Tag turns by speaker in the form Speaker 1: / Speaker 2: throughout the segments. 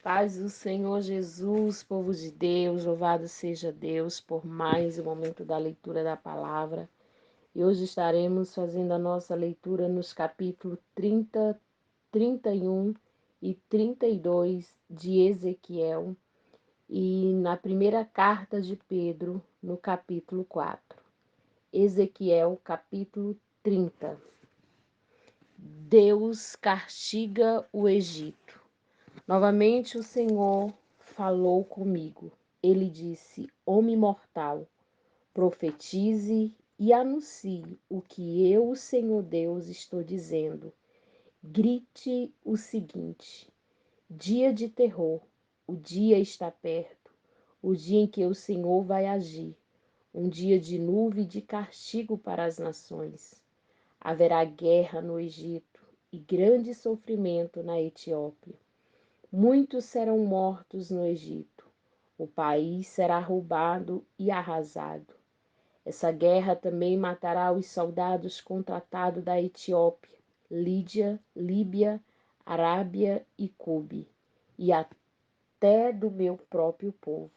Speaker 1: Paz do Senhor Jesus, povo de Deus, louvado seja Deus por mais um momento da leitura da palavra. E hoje estaremos fazendo a nossa leitura nos capítulos 30, 31 e 32 de Ezequiel e na primeira carta de Pedro, no capítulo 4. Ezequiel, capítulo 30. Deus castiga o Egito. Novamente o Senhor falou comigo. Ele disse: Homem mortal, profetize e anuncie o que eu, o Senhor Deus, estou dizendo. Grite o seguinte: dia de terror, o dia está perto, o dia em que o Senhor vai agir, um dia de nuvem de castigo para as nações. Haverá guerra no Egito e grande sofrimento na Etiópia. Muitos serão mortos no Egito. O país será roubado e arrasado. Essa guerra também matará os soldados contratados da Etiópia, Líbia, Arábia e Cube, e até do meu próprio povo.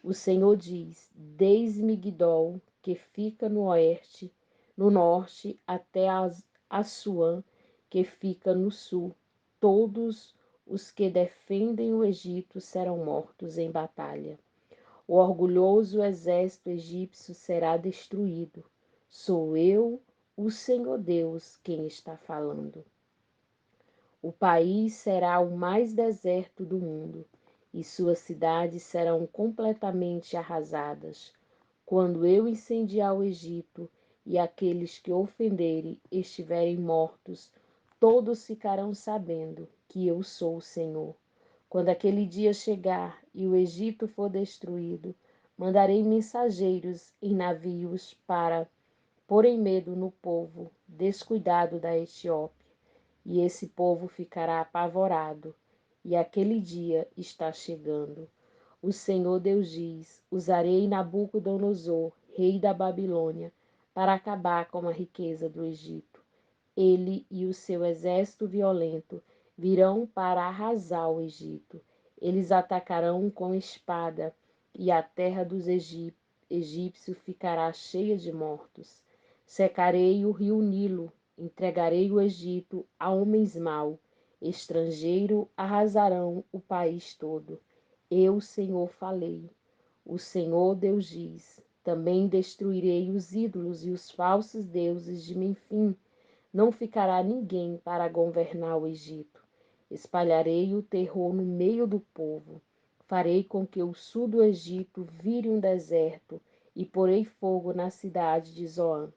Speaker 1: O Senhor diz: desde Migdol, que fica no oeste, no norte, até Assuã, que fica no sul, todos os que defendem o Egito serão mortos em batalha. O orgulhoso exército egípcio será destruído. Sou eu, o Senhor Deus, quem está falando. O país será o mais deserto do mundo, e suas cidades serão completamente arrasadas. Quando eu incendiar o Egito e aqueles que ofenderem estiverem mortos, todos ficarão sabendo que eu sou o Senhor. Quando aquele dia chegar e o Egito for destruído, mandarei mensageiros em navios para porem medo no povo descuidado da Etiópia, e esse povo ficará apavorado, e aquele dia está chegando. O Senhor Deus diz: usarei Nabucodonosor, rei da Babilônia, para acabar com a riqueza do Egito. Ele e o seu exército violento virão para arrasar o Egito. Eles atacarão com espada, e a terra dos egípcios ficará cheia de mortos. Secarei o rio Nilo, entregarei o Egito a homens maus. Estrangeiro arrasarão o país todo. Eu, Senhor, falei. O Senhor Deus diz: também destruirei os ídolos e os falsos deuses de Menfim. Não ficará ninguém para governar o Egito. Espalharei o terror no meio do povo. Farei com que o sul do Egito vire um deserto e porei fogo na cidade de Zoan.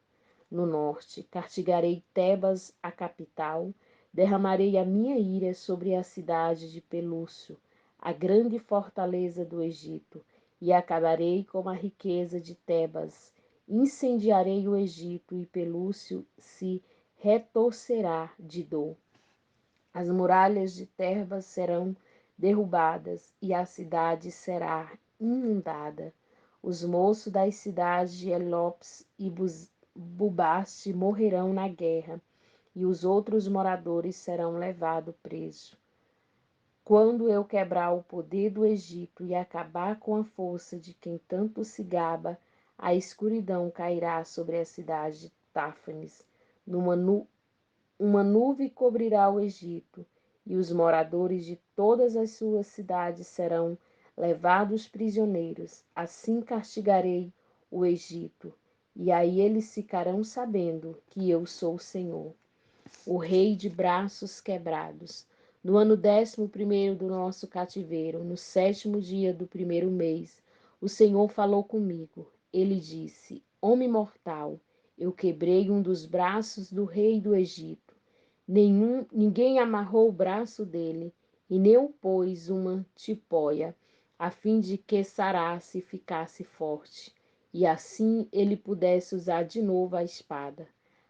Speaker 1: No norte, castigarei Tebas, a capital, derramarei a minha ira sobre a cidade de Pelúcio, a grande fortaleza do Egito, e acabarei com a riqueza de Tebas. Incendiarei o Egito e Pelúcio se retorcerá de dor. As muralhas de Tebas serão derrubadas e a cidade será inundada. Os moços das cidades de Elopes e Bubaste morrerão na guerra, e os outros moradores serão levados presos. Quando eu quebrar o poder do Egito e acabar com a força de quem tanto se gaba, a escuridão cairá sobre a cidade de Táfanes. Uma nuvem cobrirá o Egito, e os moradores de todas as suas cidades serão levados prisioneiros. Assim castigarei o Egito, e aí eles ficarão sabendo que eu sou o Senhor, o Rei de braços quebrados. No ano 11º do nosso cativeiro, no 7º dia do primeiro mês, o Senhor falou comigo. Ele disse: Homem mortal, eu quebrei um dos braços do rei do Egito. Ninguém amarrou o braço dele, e nem o pôs uma tipóia, a fim de que sarasse e ficasse forte, e assim ele pudesse usar de novo a espada.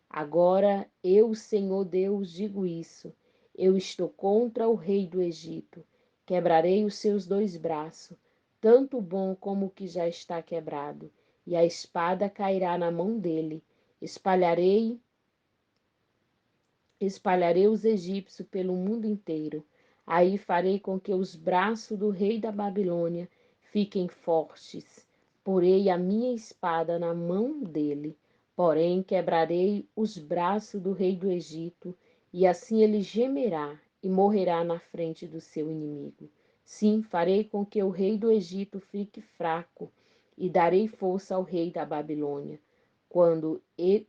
Speaker 1: Agora eu, Senhor Deus, digo isso: eu estou contra o rei do Egito. Quebrarei os seus 2 braços, tanto o bom como o que já está quebrado, e a espada cairá na mão dele. Espalharei os egípcios pelo mundo inteiro. Aí farei com que os braços do rei da Babilônia fiquem fortes. Porei a minha espada na mão dele. Porém, quebrarei os braços do rei do Egito, e assim ele gemerá e morrerá na frente do seu inimigo. Sim, farei com que o rei do Egito fique fraco, e darei força ao rei da Babilônia. Quando ele,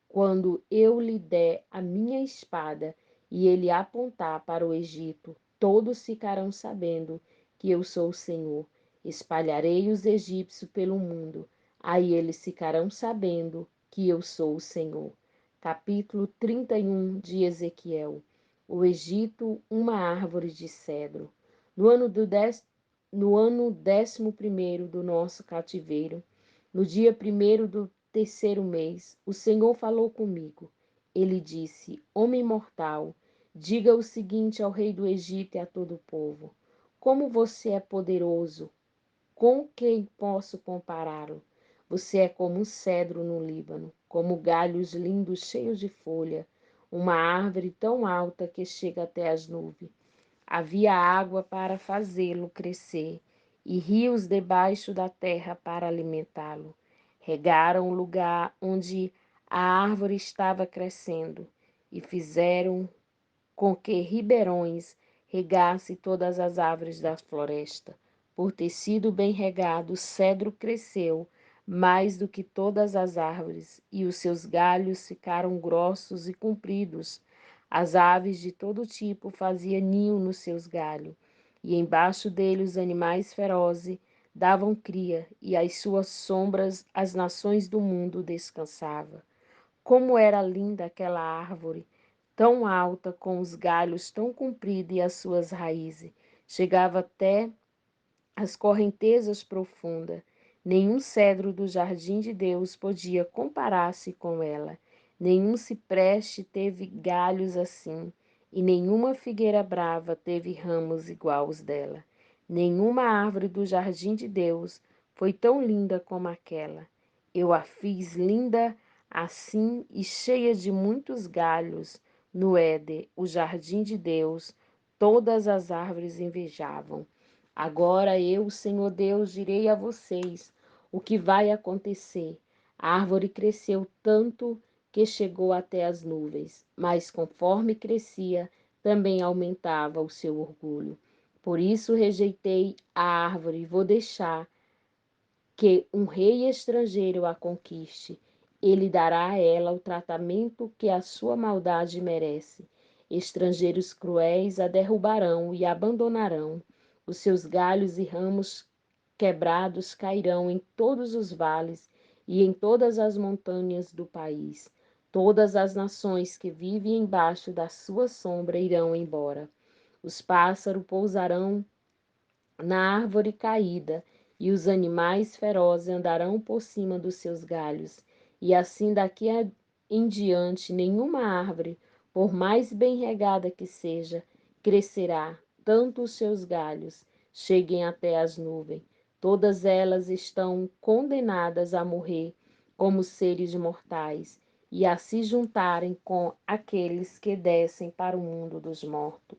Speaker 1: quando eu lhe der a minha espada e ele apontar para o Egito, todos ficarão sabendo que eu sou o Senhor. Espalharei os egípcios pelo mundo, aí eles ficarão sabendo que eu sou o Senhor. Capítulo 31 de Ezequiel. O Egito, uma árvore de cedro. No ano 11º do nosso cativeiro, no dia 1º do terceiro mês, o Senhor falou comigo. Ele disse: Homem mortal, diga o seguinte ao rei do Egito e a todo o povo: Como você é poderoso, com quem posso compará-lo? Você é como um cedro no Líbano, como galhos lindos cheios de folha, uma árvore tão alta que chega até as nuvens. Havia água para fazê-lo crescer e rios debaixo da terra para alimentá-lo. Regaram o lugar onde a árvore estava crescendo e fizeram com que ribeirões regasse todas as árvores da floresta. Por ter sido bem regado, o cedro cresceu mais do que todas as árvores, e os seus galhos ficaram grossos e compridos. As aves de todo tipo faziam ninho nos seus galhos, e embaixo dele os animais ferozes davam cria, e às suas sombras as nações do mundo descansavam. Como era linda aquela árvore, tão alta, com os galhos tão compridos e as suas raízes. Chegava até as correntezas profundas. Nenhum cedro do jardim de Deus podia comparar-se com ela. Nenhum cipreste teve galhos assim, e nenhuma figueira brava teve ramos iguais dela. Nenhuma árvore do jardim de Deus foi tão linda como aquela. Eu a fiz linda assim e cheia de muitos galhos. No Éden, o jardim de Deus, todas as árvores invejavam. Agora eu, Senhor Deus, direi a vocês o que vai acontecer. A árvore cresceu tanto que chegou até as nuvens, mas conforme crescia, também aumentava o seu orgulho. Por isso rejeitei a árvore e vou deixar que um rei estrangeiro a conquiste. Ele dará a ela o tratamento que a sua maldade merece. Estrangeiros cruéis a derrubarão e a abandonarão. Os seus galhos e ramos quebrados cairão em todos os vales e em todas as montanhas do país. Todas as nações que vivem embaixo da sua sombra irão embora. Os pássaros pousarão na árvore caída, e os animais ferozes andarão por cima dos seus galhos. E assim em diante, nenhuma árvore, por mais bem regada que seja, crescerá, tanto os seus galhos cheguem até as nuvens. Todas elas estão condenadas a morrer como seres mortais e a se juntarem com aqueles que descem para o mundo dos mortos.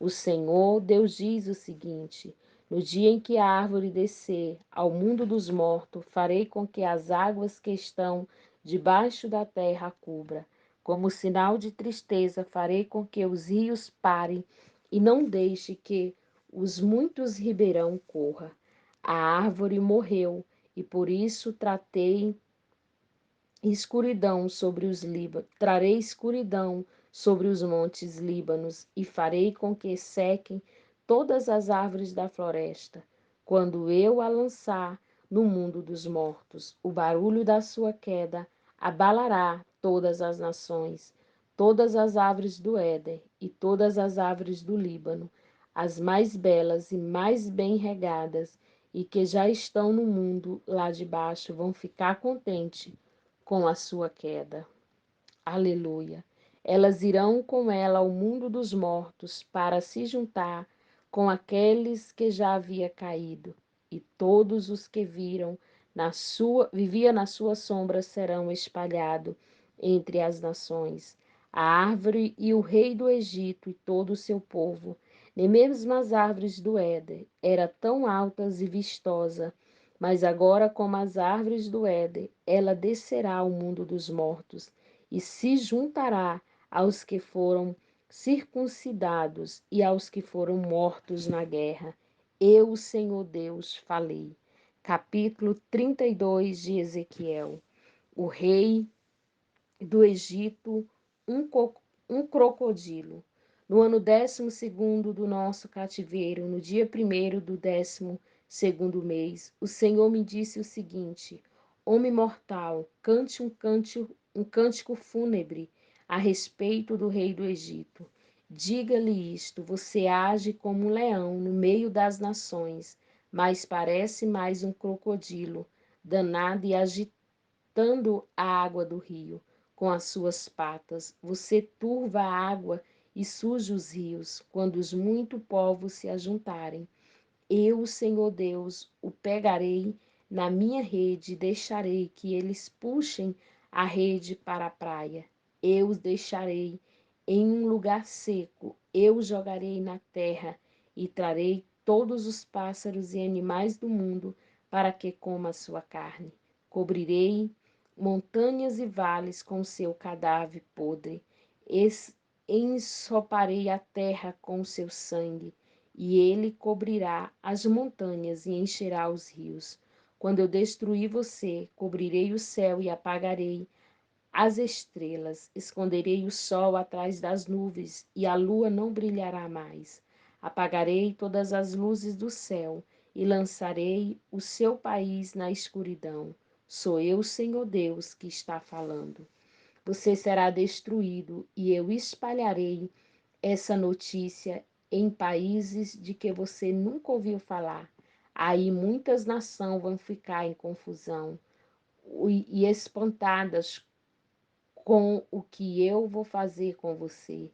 Speaker 1: O Senhor Deus diz o seguinte: no dia em que a árvore descer ao mundo dos mortos, farei com que as águas que estão debaixo da terra a cubra. Como sinal de tristeza, farei com que os rios parem e não deixe que os muitos ribeirão corra. A árvore morreu e por isso trarei escuridão sobre os montes Líbanos e farei com que sequem todas as árvores da floresta. Quando eu a lançar no mundo dos mortos, o barulho da sua queda abalará todas as nações, todas as árvores do Éden e todas as árvores do Líbano, as mais belas e mais bem regadas, e que já estão no mundo lá de baixo, vão ficar contentes com a sua queda. Aleluia. Elas irão com ela ao mundo dos mortos para se juntar com aqueles que já havia caído, e todos os que vivia na sua sombra serão espalhados entre as nações. A árvore e o rei do Egito e todo o seu povo, nem mesmo as árvores do Éden eram tão altas e vistosas, mas agora, como as árvores do Éden, ela descerá ao mundo dos mortos e se juntará aos que foram circuncidados e aos que foram mortos na guerra. Eu, o Senhor Deus, falei. Capítulo 32 de Ezequiel. O rei do Egito, um, um crocodilo. No ano 12º do nosso cativeiro, no dia 1º do 12º mês, o Senhor me disse o seguinte: Homem mortal, cante um cântico fúnebre a respeito do rei do Egito. Diga-lhe isto: você age como um leão no meio das nações, mas parece mais um crocodilo, danado e agitando a água do rio com as suas patas. Você turva a água e suja os rios, quando os muito povos se ajuntarem. Eu, o Senhor Deus, o pegarei na minha rede e deixarei que eles puxem a rede para a praia. Eu os deixarei em um lugar seco, eu os jogarei na terra e trarei todos os pássaros e animais do mundo para que coma a sua carne. Cobrirei montanhas e vales com seu cadáver podre. Ensoparei a terra com seu sangue e ele cobrirá as montanhas e encherá os rios. Quando eu destruir você, cobrirei o céu e apagarei as estrelas, esconderei o sol atrás das nuvens e a lua não brilhará mais. Apagarei todas as luzes do céu e lançarei o seu país na escuridão. Sou eu, Senhor Deus, que está falando. Você será destruído e eu espalharei essa notícia em países de que você nunca ouviu falar. Aí muitas nações vão ficar em confusão e espantadas com o que eu vou fazer com você.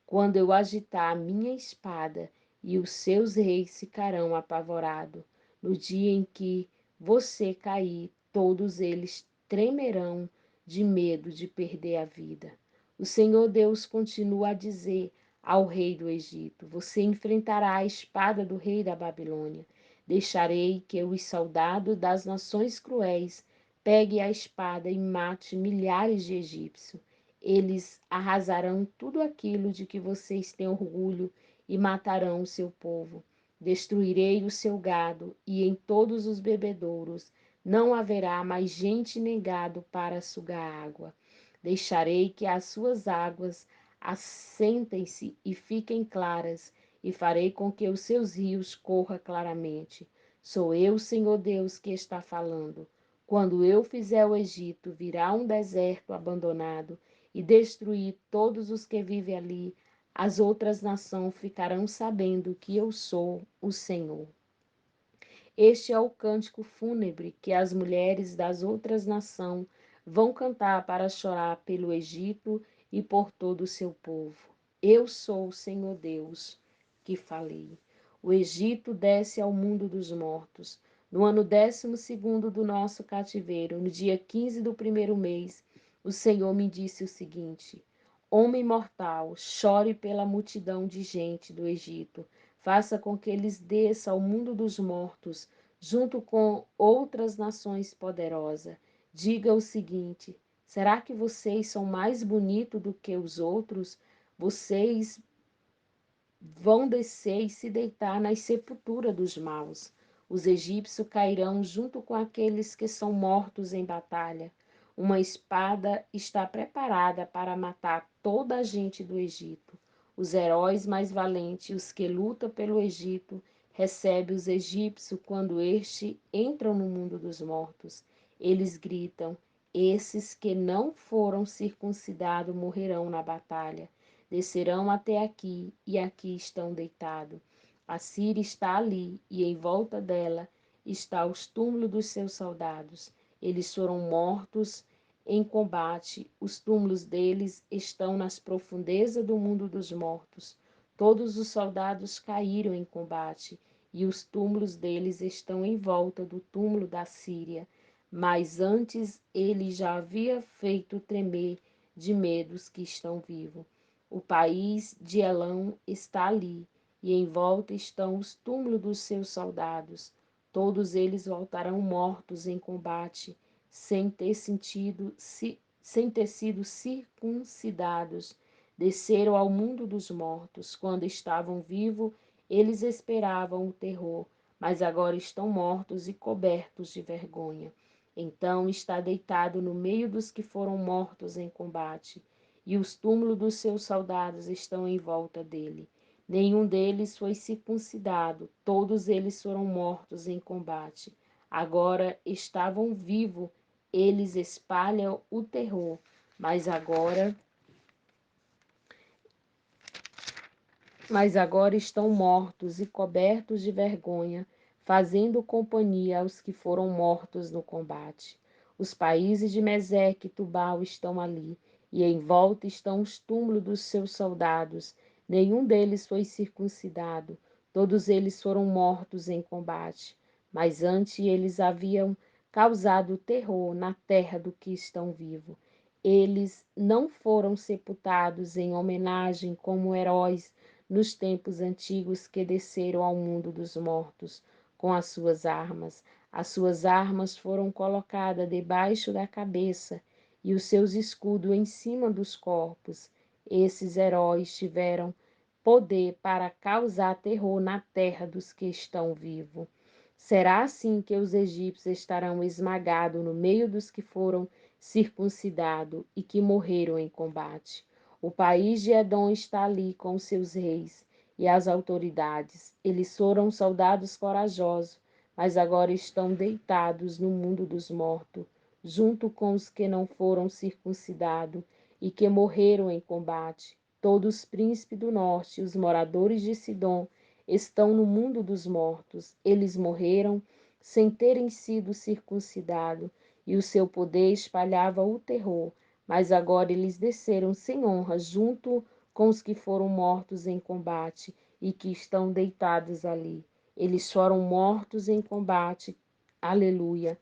Speaker 1: Quando eu agitar a minha espada, e os seus reis ficarão apavorados. No dia em que você cair, todos eles tremerão de medo de perder a vida. O Senhor Deus continua a dizer ao rei do Egito: Você enfrentará a espada do rei da Babilônia. Deixarei que os soldados das nações cruéis pegue a espada e mate milhares de egípcios. Eles arrasarão tudo aquilo de que vocês têm orgulho e matarão o seu povo. Destruirei o seu gado e em todos os bebedouros não haverá mais gente nem gado para sugar água. Deixarei que as suas águas assentem-se e fiquem claras, e farei com que os seus rios corram claramente. Sou eu, Senhor Deus, que está falando. Quando eu fizer o Egito virar um deserto abandonado e destruir todos os que vivem ali, as outras nações ficarão sabendo que eu sou o Senhor. Este é o cântico fúnebre que as mulheres das outras nações vão cantar para chorar pelo Egito e por todo o seu povo. Eu sou o Senhor Deus que falei. O Egito desce ao mundo dos mortos. No ano 12º do nosso cativeiro, no dia 15 do primeiro mês, o Senhor me disse o seguinte: Homem mortal, chore pela multidão de gente do Egito. Faça com que eles desçam ao mundo dos mortos, junto com outras nações poderosas. Diga o seguinte: será que vocês são mais bonitos do que os outros? Vocês vão descer e se deitar nas sepulturas dos maus. Os egípcios cairão junto com aqueles que são mortos em batalha. Uma espada está preparada para matar toda a gente do Egito. Os heróis mais valentes, os que lutam pelo Egito, recebem os egípcios quando estes entram no mundo dos mortos. Eles gritam: esses que não foram circuncidados morrerão na batalha. Descerão até aqui, e aqui estão deitados. A Síria está ali, e em volta dela está os túmulos dos seus soldados. Eles foram mortos em combate, os túmulos deles estão nas profundezas do mundo dos mortos. Todos os soldados caíram em combate, e os túmulos deles estão em volta do túmulo da Síria. Mas antes ele já havia feito tremer de medo os que estão vivos. O país de Elão está ali, e em volta estão os túmulos dos seus soldados. Todos eles voltarão mortos em combate, sem ter sido circuncidados. Desceram ao mundo dos mortos. Quando estavam vivos, eles esperavam o terror, mas agora estão mortos e cobertos de vergonha. Então está deitado no meio dos que foram mortos em combate, e os túmulos dos seus soldados estão em volta dele. Nenhum deles foi circuncidado, todos eles foram mortos em combate. Agora estavam vivos, eles espalham o terror, mas agora estão mortos e cobertos de vergonha, fazendo companhia aos que foram mortos no combate. Os países de Meseque e Tubal estão ali, e em volta estão os túmulos dos seus soldados. Nenhum deles foi circuncidado, todos eles foram mortos em combate. Mas antes eles haviam causado terror na terra do que estão vivos. Eles não foram sepultados em homenagem como heróis nos tempos antigos que desceram ao mundo dos mortos com as suas armas. As suas armas foram colocadas debaixo da cabeça e os seus escudos em cima dos corpos. Esses heróis tiveram poder para causar terror na terra dos que estão vivos. Será assim que os egípcios estarão esmagados no meio dos que foram circuncidados e que morreram em combate. O país de Edom está ali com seus reis e as autoridades. Eles foram soldados corajosos, mas agora estão deitados no mundo dos mortos, junto com os que não foram circuncidados e que morreram em combate. Todos os príncipes do norte e os moradores de Sidom estão no mundo dos mortos. Eles morreram sem terem sido circuncidados, e o seu poder espalhava o terror. Mas agora eles desceram sem honra junto com os que foram mortos em combate e que estão deitados ali. Eles foram mortos em combate, aleluia,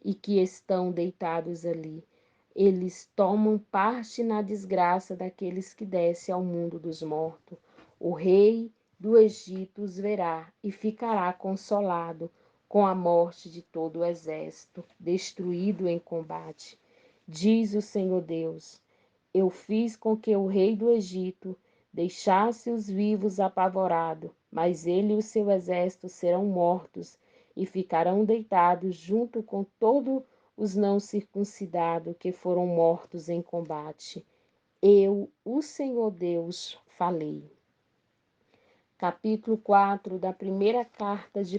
Speaker 1: e que estão deitados ali. Eles tomam parte na desgraça daqueles que descem ao mundo dos mortos. O rei do Egito os verá e ficará consolado com a morte de todo o exército, destruído em combate. Diz o Senhor Deus: eu fiz com que o rei do Egito deixasse os vivos apavorados, mas ele e o seu exército serão mortos e ficarão deitados junto com todos os não circuncidados que foram mortos em combate. Eu, o Senhor Deus, falei. Capítulo 4 da primeira carta de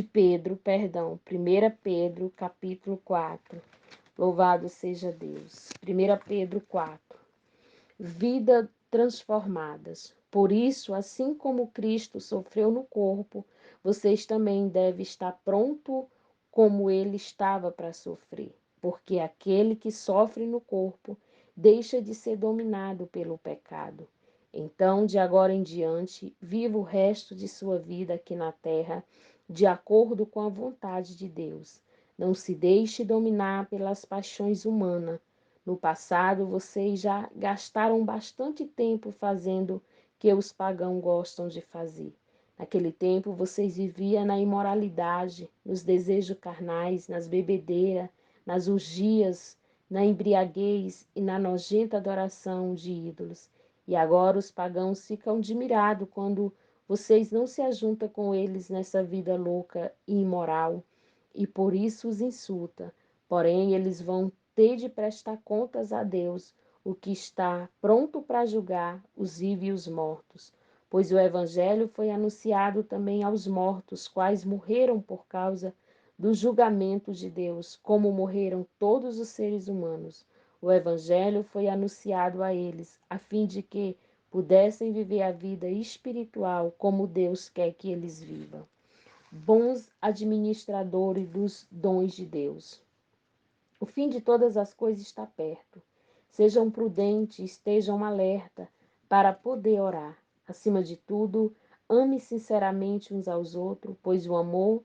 Speaker 1: Pedro, perdão, 1 Pedro, capítulo 4. Louvado seja Deus. 1 Pedro 4. Vida transformadas. Por isso, assim como Cristo sofreu no corpo, vocês também devem estar pronto como ele estava para sofrer. Porque aquele que sofre no corpo deixa de ser dominado pelo pecado. Então, de agora em diante, viva o resto de sua vida aqui na terra, de acordo com a vontade de Deus. Não se deixe dominar pelas paixões humanas. No passado, vocês já gastaram bastante tempo fazendo o que os pagãos gostam de fazer. Naquele tempo, vocês viviam na imoralidade, nos desejos carnais, nas bebedeiras, nas orgias, na embriaguez e na nojenta adoração de ídolos. E agora os pagãos ficam admirados quando vocês não se ajuntam com eles nessa vida louca e imoral, e por isso os insulta. Porém, eles vão ter de prestar contas a Deus, o que está pronto para julgar os vivos e os mortos. Pois o Evangelho foi anunciado também aos mortos, quais morreram por causa do julgamento de Deus, como morreram todos os seres humanos. O Evangelho foi anunciado a eles, a fim de que pudessem viver a vida espiritual como Deus quer que eles vivam. Bons administradores dos dons de Deus. O fim de todas as coisas está perto. Sejam prudentes, estejam alerta para poder orar. Acima de tudo, ame sinceramente uns aos outros, pois o amor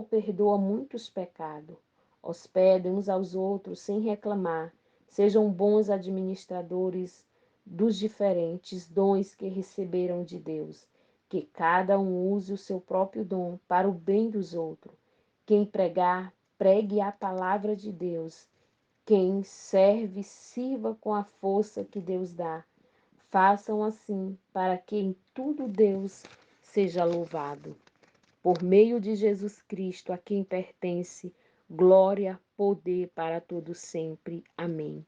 Speaker 1: perdoa muitos pecados. Hospedem uns aos outros sem reclamar. Sejam bons administradores dos diferentes dons que receberam de Deus, que cada um use o seu próprio dom para o bem dos outros. Quem pregar, pregue a palavra de Deus. Quem serve, sirva com a força que Deus dá. Façam assim, para que em tudo Deus seja louvado. Por meio de Jesus Cristo, a quem pertence glória, poder para todo sempre. Amém.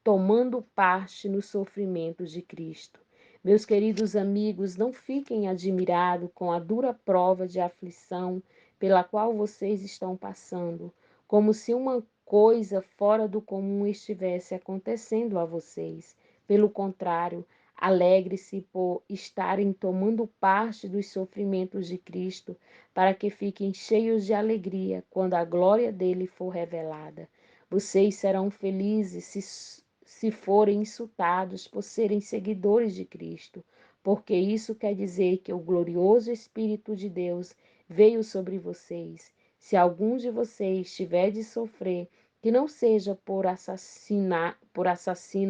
Speaker 1: Tomando parte nos sofrimentos de Cristo. Meus queridos amigos, não fiquem admirados com a dura prova de aflição pela qual vocês estão passando, como se uma coisa fora do comum estivesse acontecendo a vocês. Pelo contrário, alegre-se por estarem tomando parte dos sofrimentos de Cristo, para que fiquem cheios de alegria quando a glória dele for revelada. Vocês serão felizes se forem insultados por serem seguidores de Cristo, porque isso quer dizer que o glorioso Espírito de Deus veio sobre vocês. Se algum de vocês tiver de sofrer, que não seja por assassino,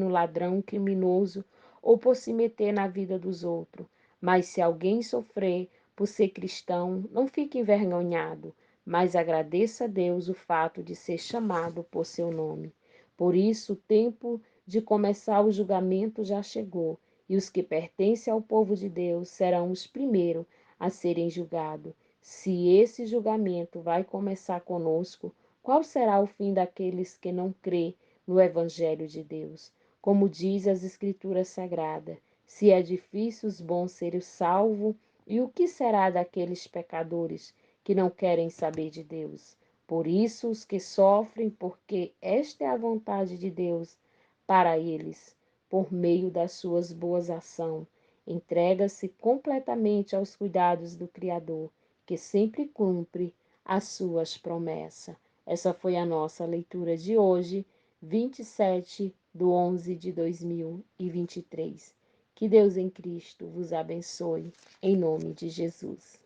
Speaker 1: ladrão, criminoso ou por se meter na vida dos outros. Mas se alguém sofrer por ser cristão, não fique envergonhado, mas agradeça a Deus o fato de ser chamado por seu nome. Por isso, o tempo de começar o julgamento já chegou, e os que pertencem ao povo de Deus serão os primeiros a serem julgados. Se esse julgamento vai começar conosco, qual será o fim daqueles que não crê no Evangelho de Deus? Como diz as Escrituras Sagradas, se é difícil os bons serem salvos, e o que será daqueles pecadores que não querem saber de Deus? Por isso, os que sofrem, porque esta é a vontade de Deus para eles, por meio das suas boas ações, entrega-se completamente aos cuidados do Criador, que sempre cumpre as suas promessas. Essa foi a nossa leitura de hoje, 27/11/2023. Que Deus em Cristo vos abençoe, em nome de Jesus.